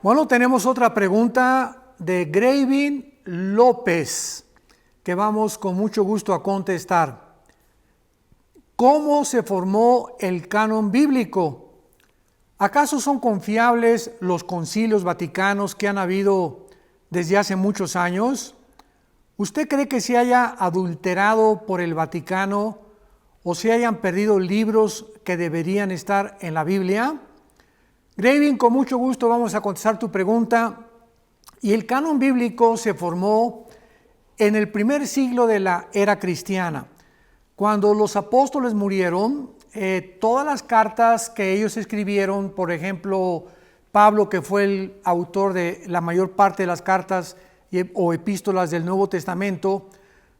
Bueno, tenemos otra pregunta de Gravin López, que vamos con mucho gusto a contestar. ¿Cómo se formó el canon bíblico? ¿Acaso son confiables los concilios vaticanos que han habido desde hace muchos años? ¿Usted cree que se haya adulterado por el Vaticano o se hayan perdido libros que deberían estar en la Biblia? Gravin, con mucho gusto vamos a contestar tu pregunta. Y el canon bíblico se formó en el primer siglo de la era cristiana. Cuando los apóstoles murieron, todas las cartas que ellos escribieron, por ejemplo, Pablo, que fue el autor de la mayor parte de las cartas o epístolas del Nuevo Testamento,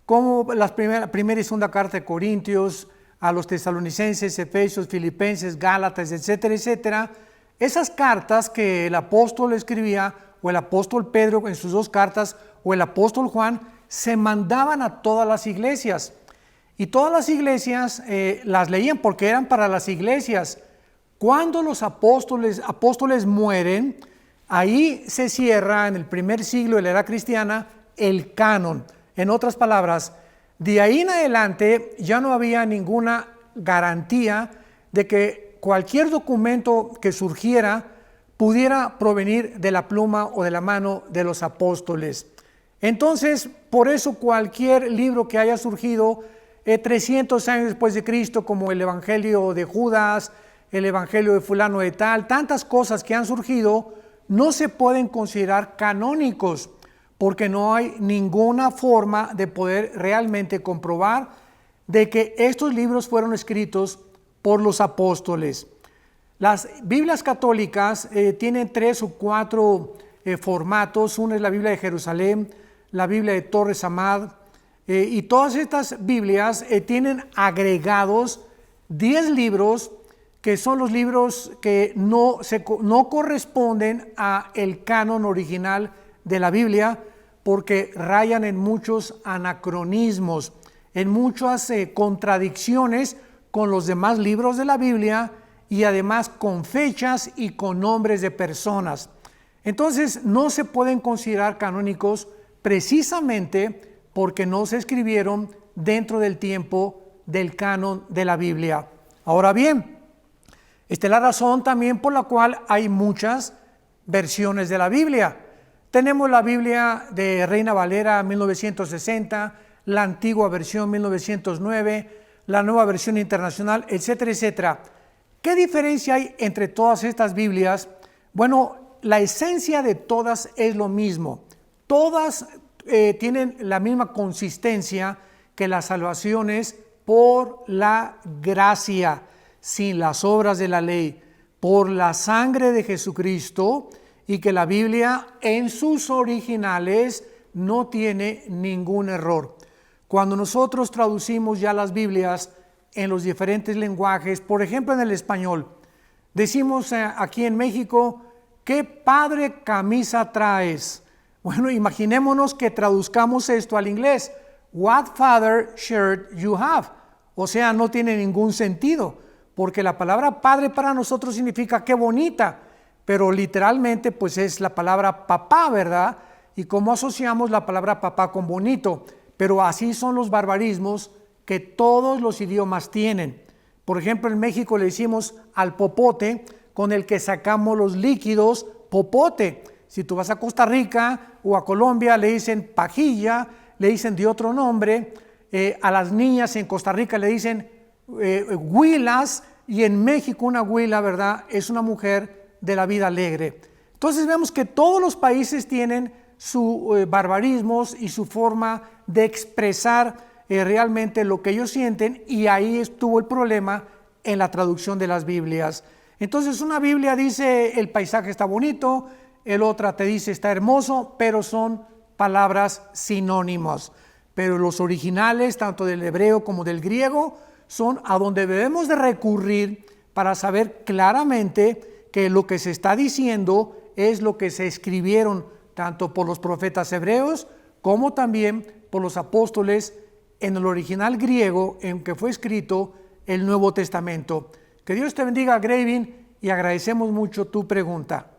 como la primera y segunda carta de Corintios, a los tesalonicenses, Efesios, Filipenses, Gálatas, etcétera, etcétera. Esas cartas que el apóstol escribía, o el apóstol Pedro en sus dos cartas, o el apóstol Juan, se mandaban a todas las iglesias. Y todas las iglesias las leían porque eran para las iglesias. Cuando los apóstoles mueren, ahí se cierra en el primer siglo de la era cristiana el canon. En otras palabras, de ahí en adelante ya no había ninguna garantía de que cualquier documento que surgiera pudiera provenir de la pluma o de la mano de los apóstoles. Entonces, por eso cualquier libro que haya surgido 300 años después de Cristo, como el Evangelio de Judas, el Evangelio de fulano de tal, tantas cosas que han surgido, no se pueden considerar canónicos, porque no hay ninguna forma de poder realmente comprobar de que estos libros fueron escritos por los apóstoles. Las Biblias católicas tienen 3 o 4 formatos. Una es la Biblia de Jerusalén, la Biblia de Torres Amad, y todas estas Biblias tienen agregados 10 libros que son los libros que no corresponden a el canon original de la Biblia, porque rayan en muchos anacronismos, en muchas contradicciones con los demás libros de la Biblia, y además con fechas y con nombres de personas. Entonces no se pueden considerar canónicos precisamente porque no se escribieron dentro del tiempo del canon de la Biblia. Ahora bien, esta es la razón también por la cual hay muchas versiones de la Biblia. Tenemos la Biblia de Reina Valera 1960, la antigua versión 1909, la nueva versión internacional, etcétera, etcétera. ¿Qué diferencia hay entre todas estas Biblias? Bueno, la esencia de todas es lo mismo. Todas tienen la misma consistencia, que la salvación es por la gracia, sin las obras de la ley, por la sangre de Jesucristo, y que la Biblia en sus originales no tiene ningún error. Cuando nosotros traducimos ya las Biblias en los diferentes lenguajes, por ejemplo en el español, decimos aquí en México, ¿qué padre camisa traes? Bueno, imaginémonos que traduzcamos esto al inglés, what father shirt you have. O sea, no tiene ningún sentido, porque la palabra padre para nosotros significa qué bonita, pero literalmente pues es la palabra papá, ¿verdad? Y cómo asociamos la palabra papá con bonito, pero así son los barbarismos que todos los idiomas tienen. Por ejemplo, en México le decimos al popote con el que sacamos los líquidos, popote. Si tú vas a Costa Rica o a Colombia le dicen pajilla, le dicen de otro nombre. A las niñas en Costa Rica le dicen huilas, y en México una huila, ¿verdad?, es una mujer de la vida alegre. Entonces vemos que todos los países tienen sus barbarismos y su forma de expresar realmente lo que ellos sienten, y ahí estuvo el problema en la traducción de las Biblias. Entonces una Biblia dice el paisaje está bonito, el otra te dice está hermoso, pero son palabras sinónimos. Pero los originales, tanto del hebreo como del griego, son a donde debemos de recurrir para saber claramente que lo que se está diciendo es lo que se escribieron tanto por los profetas hebreos como también por los apóstoles en el original griego en que fue escrito el Nuevo Testamento. Que Dios te bendiga, Gravin, y agradecemos mucho tu pregunta.